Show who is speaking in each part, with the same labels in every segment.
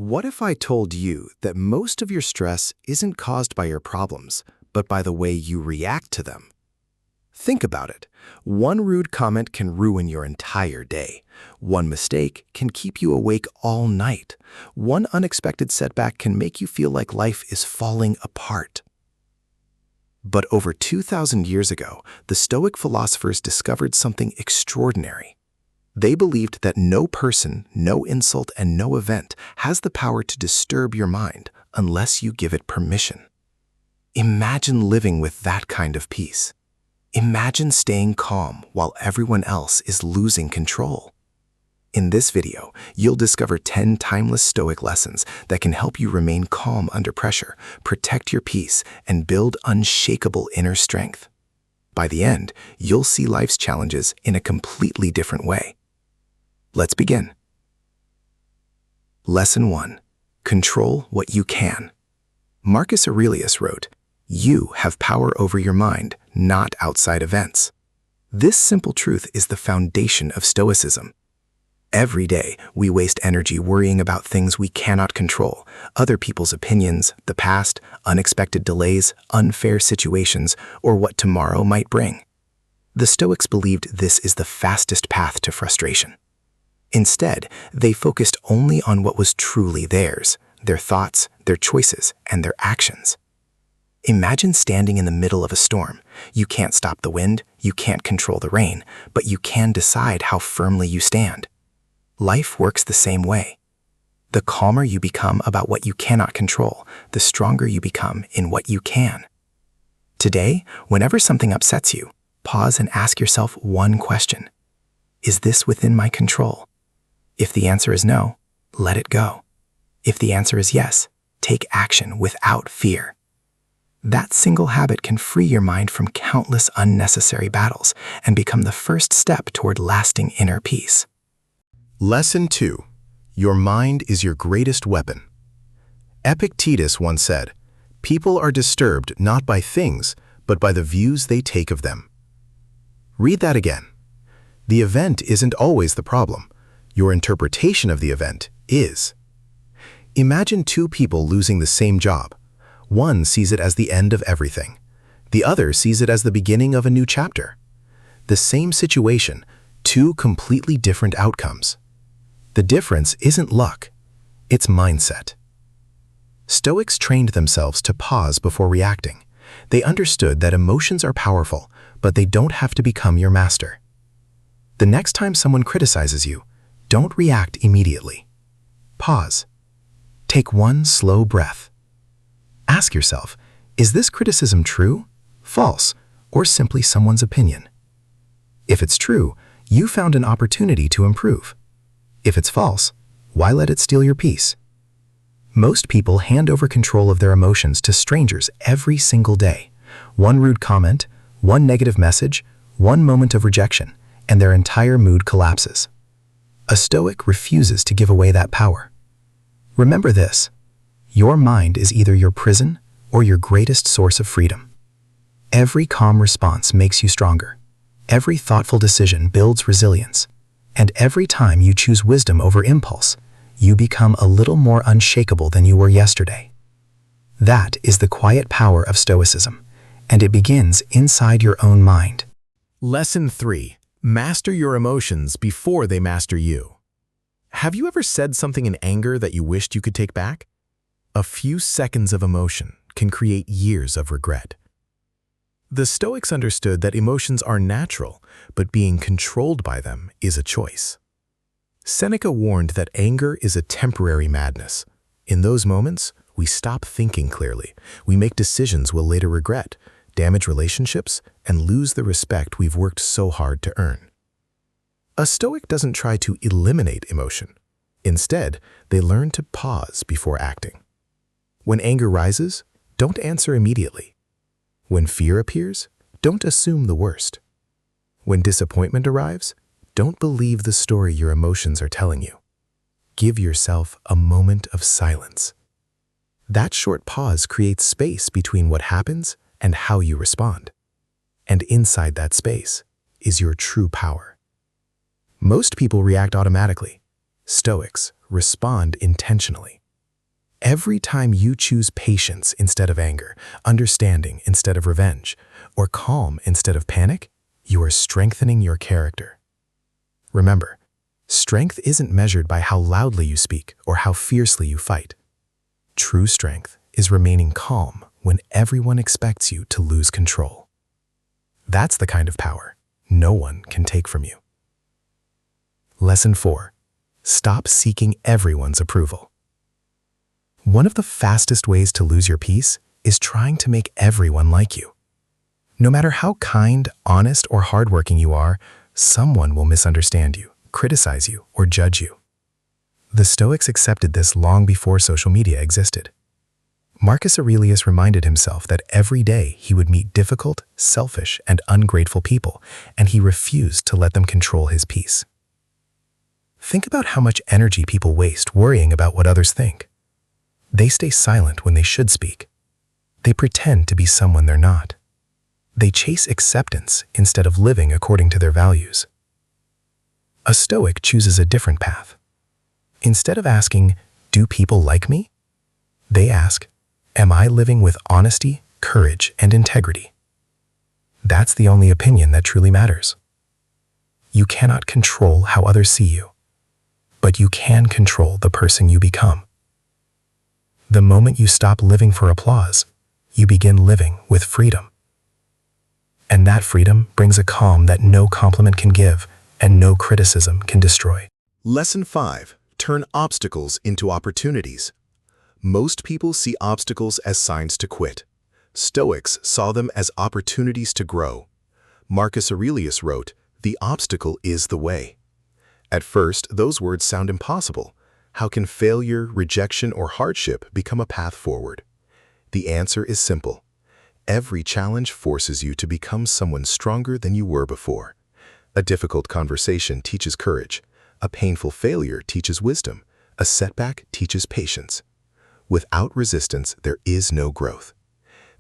Speaker 1: What if I told you that most of your stress isn't caused by your problems, but by the way you react to them? Think about it. One rude comment can ruin your entire day. One mistake can keep you awake all night. One unexpected setback can make you feel like life is falling apart. But over 2,000 years ago, the Stoic philosophers discovered something extraordinary. They believed that no person, no insult, and no event has the power to disturb your mind unless you give it permission. Imagine living with that kind of peace. Imagine staying calm while everyone else is losing control. In this video, you'll discover 10 timeless Stoic lessons that can help you remain calm under pressure, protect your peace, and build unshakable inner strength. By the end, you'll see life's challenges in a completely different way. Let's begin. Lesson 1. Control what you can. Marcus Aurelius wrote, "You have power over your mind, not outside events." This simple truth is the foundation of Stoicism. Every day, we waste energy worrying about things we cannot control, other people's opinions, the past, unexpected delays, unfair situations, or what tomorrow might bring. The Stoics believed this is the fastest path to frustration. Instead, they focused only on what was truly theirs, their thoughts, their choices, and their actions. Imagine standing in the middle of a storm. You can't stop the wind, you can't control the rain, but you can decide how firmly you stand. Life works the same way. The calmer you become about what you cannot control, the stronger you become in what you can. Today, whenever something upsets you, pause and ask yourself one question. Is this within my control? If the answer is no, let it go. If the answer is yes, take action without fear. That single habit can free your mind from countless unnecessary battles and become the first step toward lasting inner peace.
Speaker 2: Lesson 2. Your mind is your greatest weapon. Epictetus once said, "People are disturbed not by things, but by the views they take of them." Read that again. The event isn't always the problem. Your interpretation of the event is. Imagine two people losing the same job. One sees it as the end of everything. The other sees it as the beginning of a new chapter. The same situation, two completely different outcomes. The difference isn't luck, it's mindset. Stoics trained themselves to pause before reacting. They understood that emotions are powerful, but they don't have to become your master. The next time someone criticizes you, don't react immediately. Pause. Take one slow breath. Ask yourself, is this criticism true, false, or simply someone's opinion? If it's true, you found an opportunity to improve. If it's false, why let it steal your peace? Most people hand over control of their emotions to strangers every single day. One rude comment, one negative message, one moment of rejection, and their entire mood collapses. A Stoic refuses to give away that power. Remember this, your mind is either your prison or your greatest source of freedom. Every calm response makes you stronger. Every thoughtful decision builds resilience. And every time you choose wisdom over impulse, you become a little more unshakable than you were yesterday. That is the quiet power of Stoicism, and it begins inside your own mind.
Speaker 3: Lesson 3. Master your emotions before they master you. Have you ever said something in anger that you wished you could take back? A few seconds of emotion can create years of regret. The Stoics understood that emotions are natural, but being controlled by them is a choice. Seneca warned that anger is a temporary madness. In those moments, we stop thinking clearly. We make decisions we'll later regret, damage relationships, and lose the respect we've worked so hard to earn. A Stoic doesn't try to eliminate emotion. Instead, they learn to pause before acting. When anger rises, don't answer immediately. When fear appears, don't assume the worst. When disappointment arrives, don't believe the story your emotions are telling you. Give yourself a moment of silence. That short pause creates space between what happens and how you respond. And inside that space is your true power. Most people react automatically. Stoics respond intentionally. Every time you choose patience instead of anger, understanding instead of revenge, or calm instead of panic, you are strengthening your character. Remember, strength isn't measured by how loudly you speak or how fiercely you fight. True strength is remaining calm when everyone expects you to lose control. That's the kind of power no one can take from you. Lesson 4. Stop seeking everyone's approval. One of the fastest ways to lose your peace is trying to make everyone like you. No matter how kind, honest, or hardworking you are, someone will misunderstand you, criticize you, or judge you. The Stoics accepted this long before social media existed. Marcus Aurelius reminded himself that every day he would meet difficult, selfish, and ungrateful people, and he refused to let them control his peace. Think about how much energy people waste worrying about what others think. They stay silent when they should speak. They pretend to be someone they're not. They chase acceptance instead of living according to their values. A Stoic chooses a different path. Instead of asking, "Do people like me?" they ask, "Am I living with honesty, courage, and integrity?" That's the only opinion that truly matters. You cannot control how others see you, but you can control the person you become. The moment you stop living for applause, you begin living with freedom. And that freedom brings a calm that no compliment can give and no criticism can destroy.
Speaker 2: Lesson 5. Turn obstacles into opportunities. Most people see obstacles as signs to quit. Stoics saw them as opportunities to grow. Marcus Aurelius wrote, "The obstacle is the way." At first, those words sound impossible. How can failure, rejection, or hardship become a path forward? The answer is simple. Every challenge forces you to become someone stronger than you were before. A difficult conversation teaches courage. A painful failure teaches wisdom. A setback teaches patience. Without resistance, there is no growth.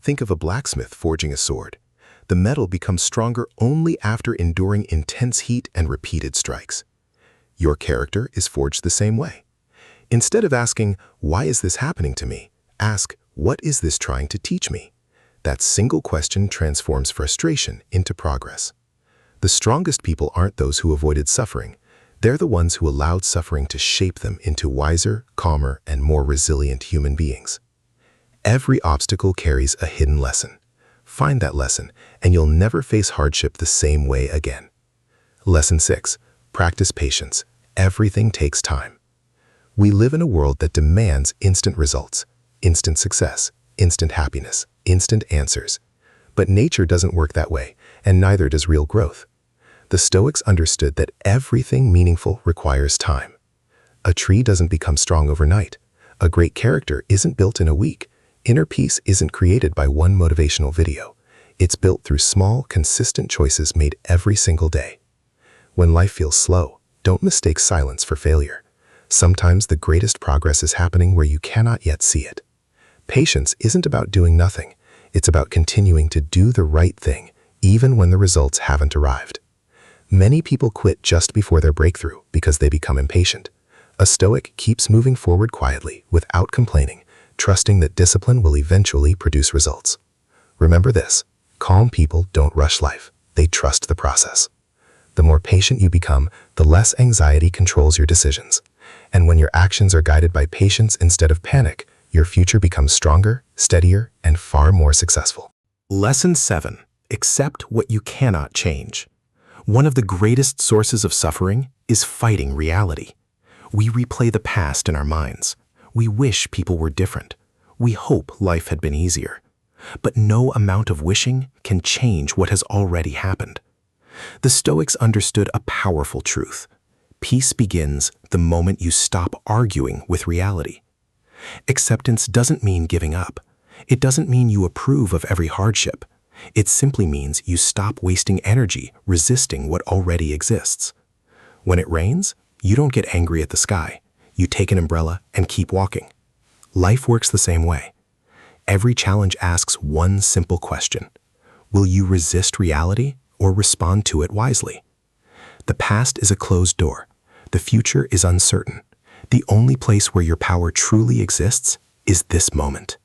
Speaker 2: Think of a blacksmith forging a sword. The metal becomes stronger only after enduring intense heat and repeated strikes. Your character is forged the same way. Instead of asking, "Why is this happening to me?" ask, "What is this trying to teach me?" That single question transforms frustration into progress. The strongest people aren't those who avoided suffering. They're the ones who allowed suffering to shape them into wiser, calmer, and more resilient human beings. Every obstacle carries a hidden lesson. Find that lesson, and you'll never face hardship the same way again. Lesson 6. Practice patience. Everything takes time. We live in a world that demands instant results, instant success, instant happiness, instant answers. But nature doesn't work that way, and neither does real growth. The Stoics understood that everything meaningful requires time. A tree doesn't become strong overnight. A great character isn't built in a week. Inner peace isn't created by one motivational video. It's built through small, consistent choices made every single day. When life feels slow, don't mistake silence for failure. Sometimes the greatest progress is happening where you cannot yet see it. Patience isn't about doing nothing. It's about continuing to do the right thing, even when the results haven't arrived. Many people quit just before their breakthrough because they become impatient. A Stoic keeps moving forward quietly, without complaining, trusting that discipline will eventually produce results. Remember this: calm people don't rush life. They trust the process. The more patient you become, the less anxiety controls your decisions. And when your actions are guided by patience instead of panic, your future becomes stronger, steadier, and far more successful.
Speaker 3: Lesson 7. Accept what you cannot change. One of the greatest sources of suffering is fighting reality. We replay the past in our minds. We wish people were different. We hope life had been easier. But no amount of wishing can change what has already happened. The Stoics understood a powerful truth. Peace begins the moment you stop arguing with reality. Acceptance doesn't mean giving up. It doesn't mean you approve of every hardship. It simply means you stop wasting energy resisting what already exists. When it rains, you don't get angry at the sky. You take an umbrella and keep walking. Life works the same way. Every challenge asks one simple question. Will you resist reality or respond to it wisely? The past is a closed door. The future is uncertain. The only place where your power truly exists
Speaker 1: is this moment.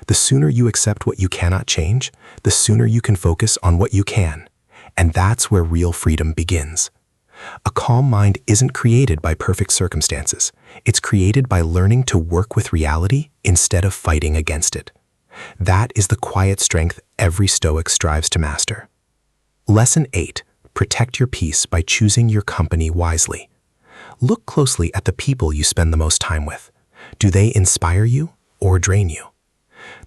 Speaker 1: The sooner you accept what you cannot change, the sooner you can focus on what you can. And that's where real freedom begins. A calm mind isn't created by perfect circumstances. It's created by learning to work with reality instead of fighting against it. That is the quiet strength every Stoic strives to master. Lesson 8. Protect your peace by choosing your company wisely. Look closely at the people you spend the most time with. Do they inspire you or drain you?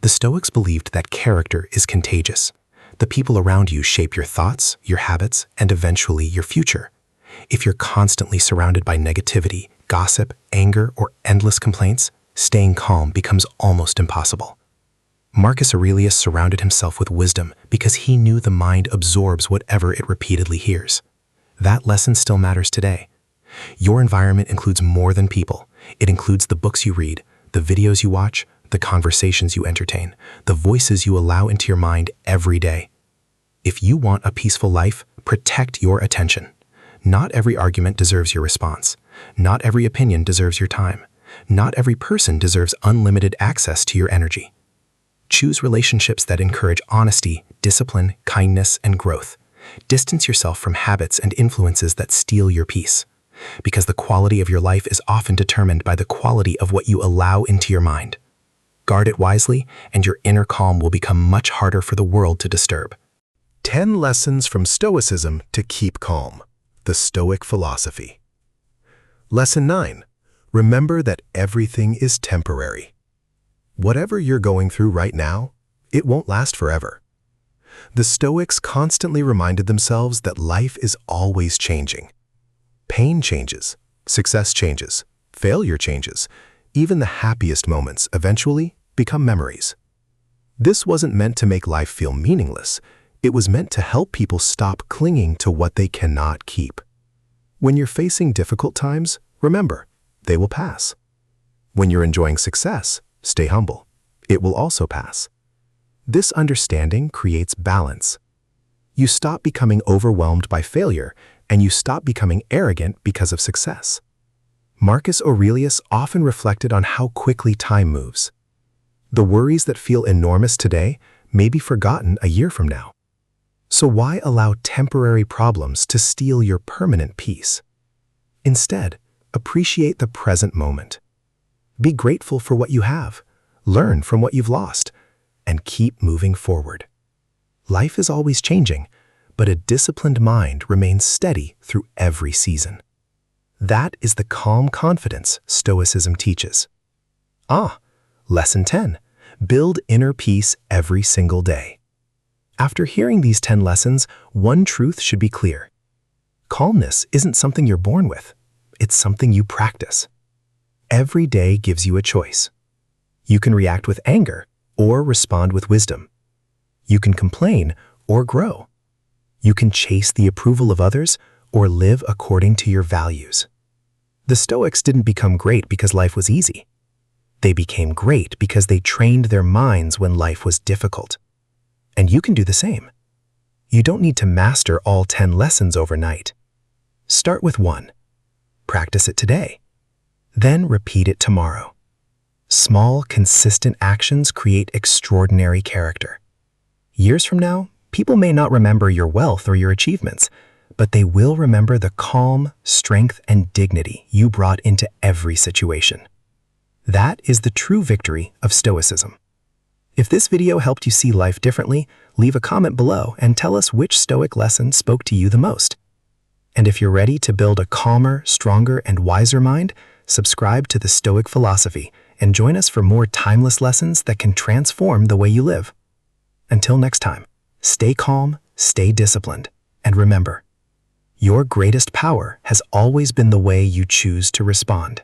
Speaker 1: The Stoics believed that character is contagious. The people around you shape your thoughts, your habits, and eventually your future. If you're constantly surrounded by negativity, gossip, anger, or endless complaints, staying calm becomes almost impossible. Marcus Aurelius surrounded himself with wisdom because he knew the mind absorbs whatever it repeatedly hears. That lesson still matters today. Your environment includes more than people. It includes the books you read, the videos you watch, the conversations you entertain, the voices you allow into your mind every day. If you want a peaceful life, protect your attention. Not every argument deserves your response. Not every opinion deserves your time. Not every person deserves unlimited access to your energy. Choose relationships that encourage honesty, discipline, kindness, and growth. Distance yourself from habits and influences that steal your peace. Because the quality of your life is often determined by the quality of what you allow into your mind. Guard it wisely, and your inner calm will become much harder for the world to disturb.
Speaker 2: 10 lessons from Stoicism to keep calm. The Stoic philosophy. Lesson 9. Remember that everything is temporary. Whatever you're going through right now, it won't last forever. The Stoics constantly reminded themselves that life is always changing. Pain changes, success changes, failure changes. Even the happiest moments eventually become memories. This wasn't meant to make life feel meaningless. It was meant to help people stop clinging to what they cannot keep. When you're facing difficult times, remember, they will pass. When you're enjoying success, stay humble. It will also pass. This understanding creates balance. You stop becoming overwhelmed by failure, and you stop becoming arrogant because of success. Marcus Aurelius often reflected on how quickly time moves. The worries that feel enormous today may be forgotten a year from now. So why allow temporary problems to steal your permanent peace? Instead, appreciate the present moment. Be grateful for what you have, learn from what you've lost, and keep moving forward. Life is always changing, but a disciplined mind remains steady through every season. That is the calm confidence Stoicism teaches. Lesson 10. Build inner peace every single day. After hearing these 10 lessons, one truth should be clear. Calmness isn't something you're born with. It's something you practice. Every day gives you a choice. You can react with anger or respond with wisdom. You can complain or grow. You can chase the approval of others or live according to your values. The Stoics didn't become great because life was easy. They became great because they trained their minds when life was difficult. And you can do the same. You don't need to master all 10 lessons overnight. Start with 1. Practice it today. Then repeat it tomorrow. Small, consistent actions create extraordinary character. Years from now, people may not remember your wealth or your achievements, but they will remember the calm, strength, and dignity you brought into every situation. That is the true victory of Stoicism. If this video helped you see life differently, leave a comment below and tell us which Stoic lesson spoke to you the most. And if you're ready to build a calmer, stronger, and wiser mind, subscribe to the Stoic philosophy and join us for more timeless lessons that can transform the way you live. Until next time, stay calm, stay disciplined, and remember, your greatest power has always been the way you choose to respond.